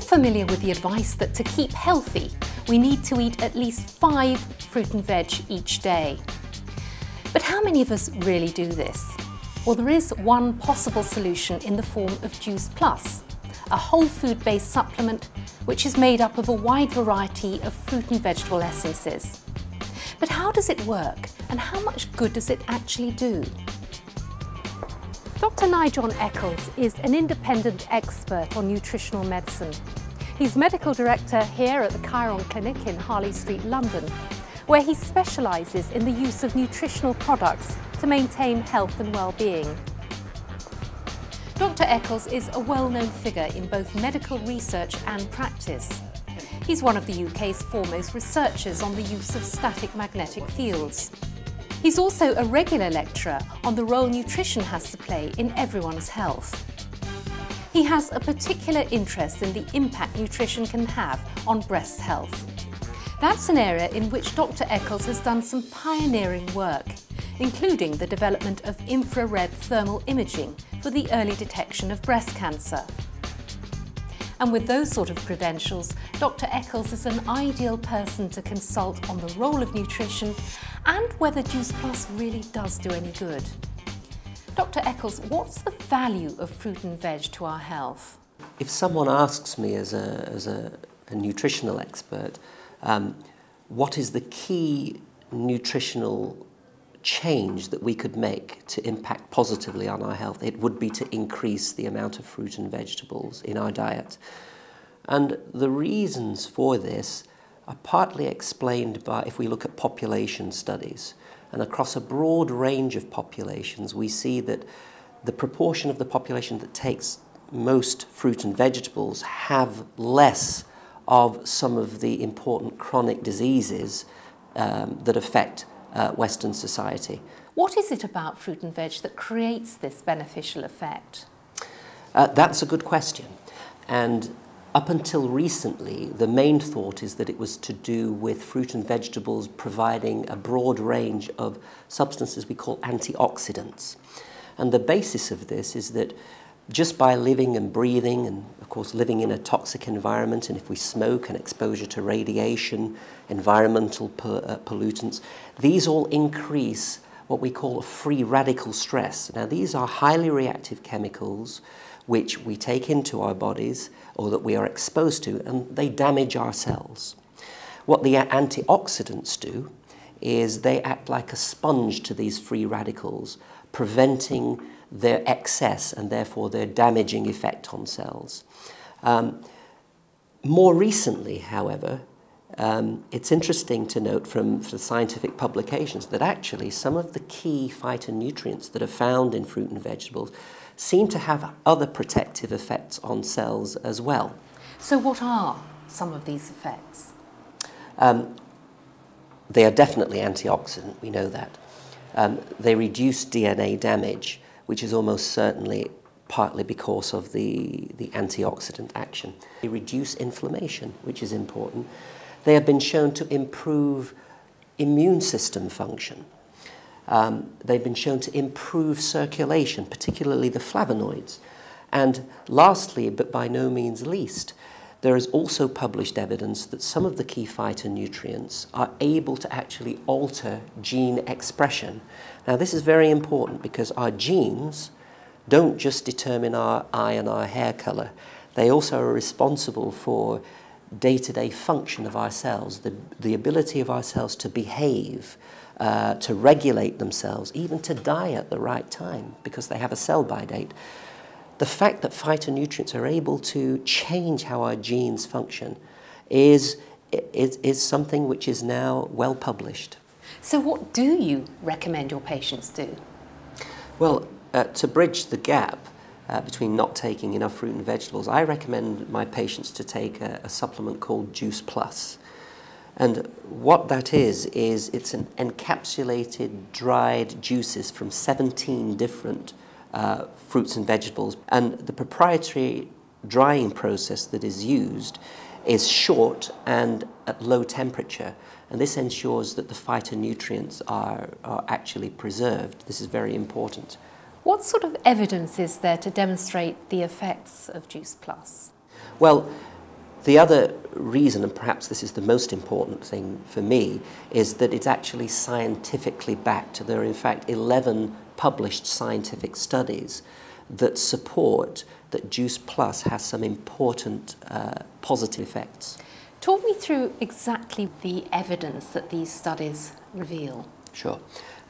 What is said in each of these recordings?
familiar with the advice that to keep healthy, we need to eat at least 5 fruit and veg each day. But how many of us really do this? Well, there is one possible solution in the form of Juice Plus, a whole food-based supplement which is made up of a wide variety of fruit and vegetable essences. But how does it work and how much good does it actually do? Dr Nyjon Eccles is an independent expert on nutritional medicine. He's medical director here at the Chiron Clinic in Harley Street, London, where he specialises in the use of nutritional products to maintain health and well-being. Dr Eccles is a well-known figure in both medical research and practice. He's one of the UK's foremost researchers on the use of static magnetic fields. He's also a regular lecturer on the role nutrition has to play in everyone's health. He has a particular interest in the impact nutrition can have on breast health. That's an area in which Dr Eccles has done some pioneering work, including the development of infrared thermal imaging for the early detection of breast cancer. And with those sort of credentials, Dr Eccles is an ideal person to consult on the role of nutrition and whether Juice Plus really does do any good. Dr Eccles, what's the value of fruit and veg to our health? If someone asks me as a nutritional expert, what is the key nutritional change that we could make to impact positively on our health, it would be to increase the amount of fruit and vegetables in our diet. And the reasons for this are partly explained by, if we look at population studies, and across a broad range of populations, we see that the proportion of the population that takes most fruit and vegetables have less of some of the important chronic diseases that affect Western society. What is it about fruit and veg that creates this beneficial effect? That's a good question. And up until recently, the main thought is that it was to do with fruit and vegetables providing a broad range of substances we call antioxidants. And the basis of this is that just by living and breathing, and of course living in a toxic environment, and if we smoke and exposure to radiation, environmental pollutants, these all increase what we call free radical stress. Now these are highly reactive chemicals which we take into our bodies or that we are exposed to, and they damage our cells. What the antioxidants do is they act like a sponge to these free radicals, preventing their excess and therefore their damaging effect on cells. More recently, however, it's interesting to note from the scientific publications that actually some of the key phytonutrients that are found in fruit and vegetables seem to have other protective effects on cells as well. So what are some of these effects? They are definitely antioxidant, we know that. They reduce DNA damage, which is almost certainly partly because of the antioxidant action. They reduce inflammation, which is important. They have been shown to improve immune system function. They've been shown to improve circulation, particularly the flavonoids. And lastly, but by no means least, there is also published evidence that some of the key phytonutrients are able to actually alter gene expression. Now this is very important because our genes don't just determine our eye and our hair color. They also are responsible for day-to-day function of our cells, the ability of our cells to behave, to regulate themselves, even to die at the right time because they have a sell-by date. The fact that phytonutrients are able to change how our genes function is something which is now well published. So what do you recommend your patients do? Well, to bridge the gap between not taking enough fruit and vegetables, I recommend my patients to take a supplement called Juice Plus. And what that is it's an encapsulated dried juices from 17 different fruits and vegetables. And the proprietary drying process that is used is short and at low temperature. And this ensures that the phytonutrients are actually preserved. This is very important. What sort of evidence is there to demonstrate the effects of Juice Plus? Well, The other reason, and perhaps this is the most important thing for me, is that it's actually scientifically backed. There are in fact 11 published scientific studies that support that Juice Plus has some important positive effects. Talk me through exactly the evidence that these studies reveal. Sure.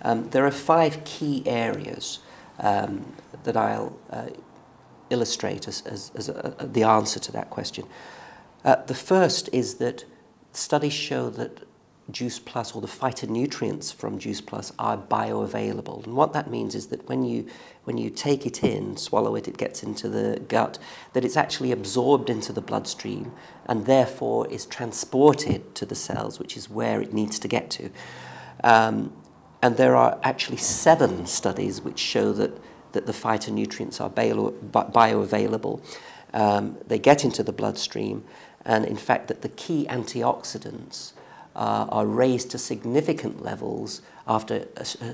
There are 5 key areas that I'll illustrate as the answer to that question. The first is that studies show that Juice Plus, or the phytonutrients from Juice Plus, are bioavailable. And what that means is that when you take it in, swallow it, it gets into the gut, that it's actually absorbed into the bloodstream and therefore is transported to the cells, which is where it needs to get to. And there are actually 7 studies which show that the phytonutrients are bioavailable. They get into the bloodstream, and in fact that the key antioxidants are raised to significant levels after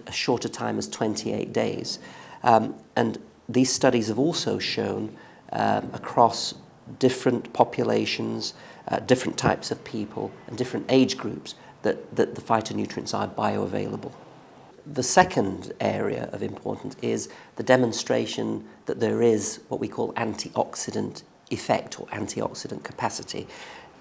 a shorter time as 28 days. And these studies have also shown across different populations, different types of people and different age groups that the phytonutrients are bioavailable. The second area of importance is the demonstration that there is what we call antioxidant effect or antioxidant capacity.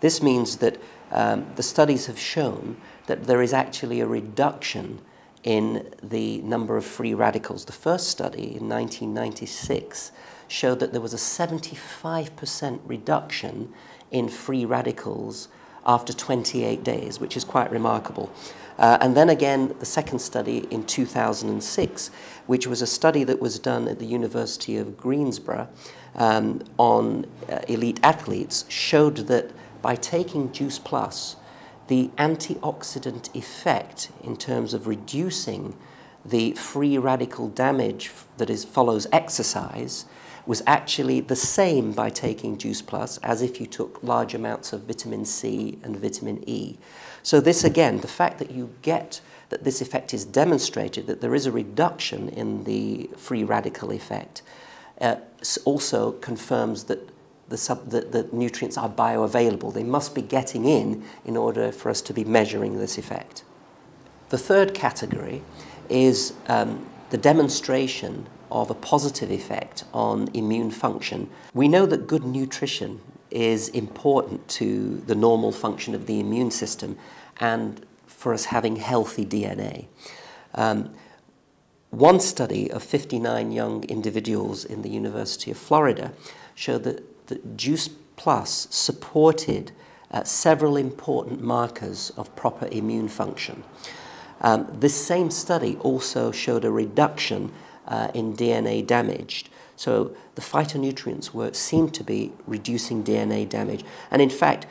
This means that the studies have shown that there is actually a reduction in the number of free radicals. The first study in 1996 showed that there was a 75% reduction in free radicals after 28 days, which is quite remarkable. And then again, the second study in 2006, which was a study that was done at the University of Greensboro on elite athletes, showed that by taking Juice Plus, the antioxidant effect in terms of reducing the free radical damage that follows exercise was actually the same by taking Juice Plus as if you took large amounts of vitamin C and vitamin E. So this again, the fact that you get that this effect is demonstrated, that there is a reduction in the free radical effect, also confirms that the nutrients are bioavailable. They must be getting in order for us to be measuring this effect. The third category is the demonstration of a positive effect on immune function. We know that good nutrition is important to the normal function of the immune system and for us having healthy DNA. One study of 59 young individuals in the University of Florida showed that Juice Plus supported several important markers of proper immune function. This same study also showed a reduction in DNA damage. So the phytonutrients seemed to be reducing DNA damage. And in fact,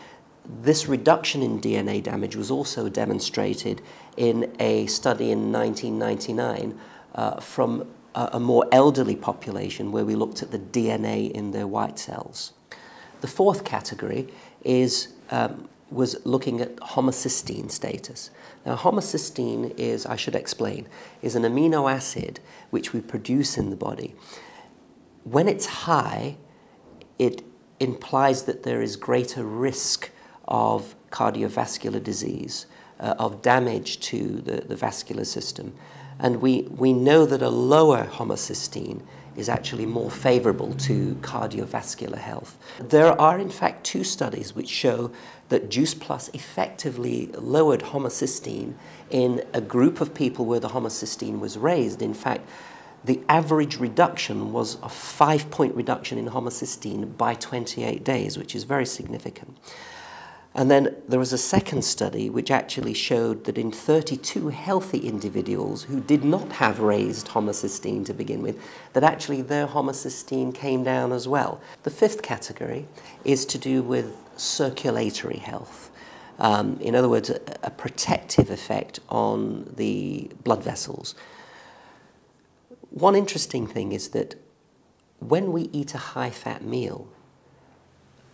this reduction in DNA damage was also demonstrated in a study in 1999 from a more elderly population where we looked at the DNA in their white cells. The fourth category was looking at homo-cysteine status. Now, homo-cysteine is, I should explain, is an amino acid which we produce in the body. When it's high, it implies that there is greater risk of cardiovascular disease, of damage to the vascular system. And we know that a lower homo-cysteine is actually more favorable to cardiovascular health. There are in fact 2 studies which show that Juice Plus effectively lowered homo-cysteine in a group of people where the homo-cysteine was raised. In fact, the average reduction was a 5-point reduction in homo-cysteine by 28 days, which is very significant. And then there was a second study which actually showed that in 32 healthy individuals who did not have raised homo-cysteine to begin with, that actually their homo-cysteine came down as well. The fifth category is to do with circulatory health. In other words, a protective effect on the blood vessels. One interesting thing is that when we eat a high-fat meal,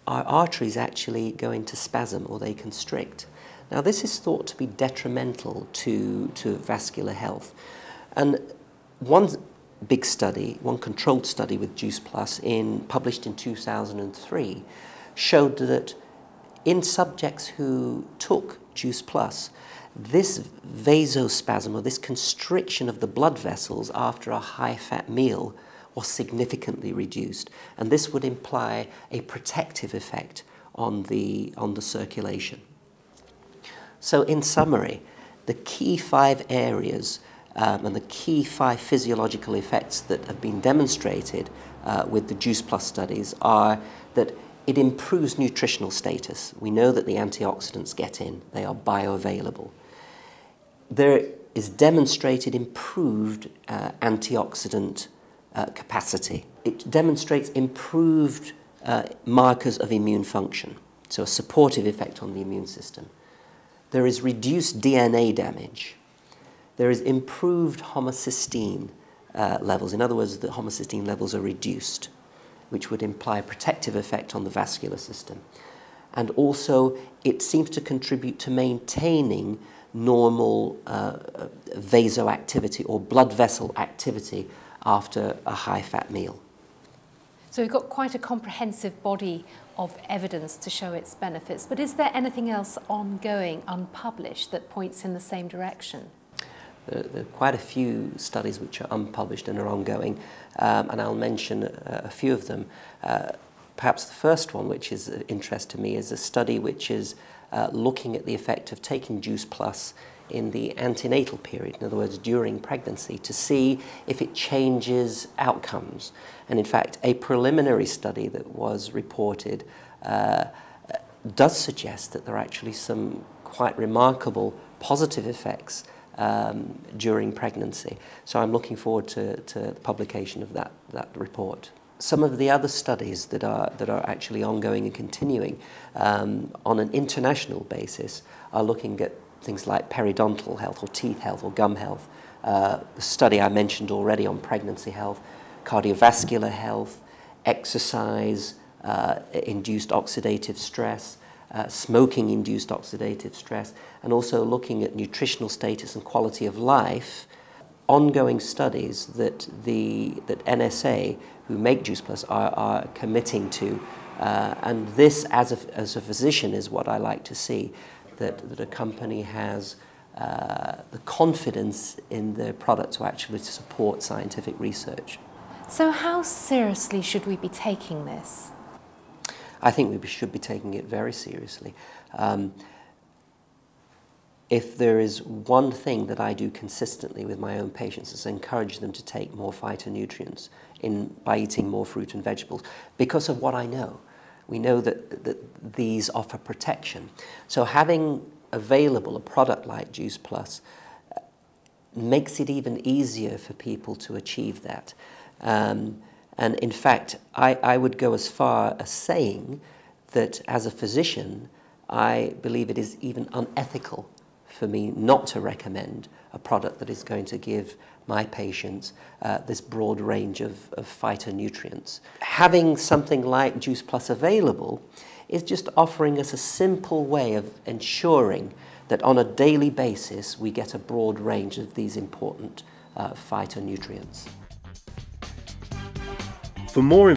our arteries actually go into spasm or they constrict. Now this is thought to be detrimental to vascular health. And one big study, one controlled study with Juice Plus published in 2003 showed that In subjects who took Juice Plus, this vasospasm, or this constriction of the blood vessels after a high-fat meal, was significantly reduced, and this would imply a protective effect on the circulation. So in summary, the key 5 areas and the key 5 physiological effects that have been demonstrated with the Juice Plus studies are that it improves nutritional status. We know that the antioxidants get in, they are bioavailable. There is demonstrated improved antioxidant capacity. It demonstrates improved markers of immune function, so a supportive effect on the immune system. There is reduced DNA damage. There is improved homo-cysteine levels. In other words, the homo-cysteine levels are reduced, which would imply a protective effect on the vascular system. And also, it seems to contribute to maintaining normal vasoactivity or blood vessel activity after a high-fat meal. So we've got quite a comprehensive body of evidence to show its benefits, but is there anything else ongoing, unpublished, that points in the same direction? There are quite a few studies which are unpublished and are ongoing, and I'll mention a few of them. Perhaps the first one, which is of interest to me, is a study which is looking at the effect of taking Juice Plus in the antenatal period, in other words, during pregnancy, to see if it changes outcomes. And in fact, a preliminary study that was reported does suggest that there are actually some quite remarkable positive effects during pregnancy. So I'm looking forward to the publication of that report. Some of the other studies that are actually ongoing and continuing on an international basis are looking at things like periodontal health or teeth health or gum health. The study I mentioned already on pregnancy health, cardiovascular health, exercise, induced oxidative stress, smoking-induced oxidative stress, and also looking at nutritional status and quality of life. Ongoing studies that NSA, who make Juice Plus, are committing to, and this, as a physician, is what I like to see, that a company has the confidence in their product to actually support scientific research. So how seriously should we be taking this? I think we should be taking it very seriously. If there is one thing that I do consistently with my own patients is encourage them to take more phytonutrients by eating more fruit and vegetables, because of what I know. We know that these offer protection. So having available a product like Juice Plus makes it even easier for people to achieve that. And in fact, I would go as far as saying that as a physician, I believe it is even unethical for me not to recommend a product that is going to give my patients this broad range of phytonutrients. Having something like Juice Plus available is just offering us a simple way of ensuring that on a daily basis we get a broad range of these important phytonutrients. For more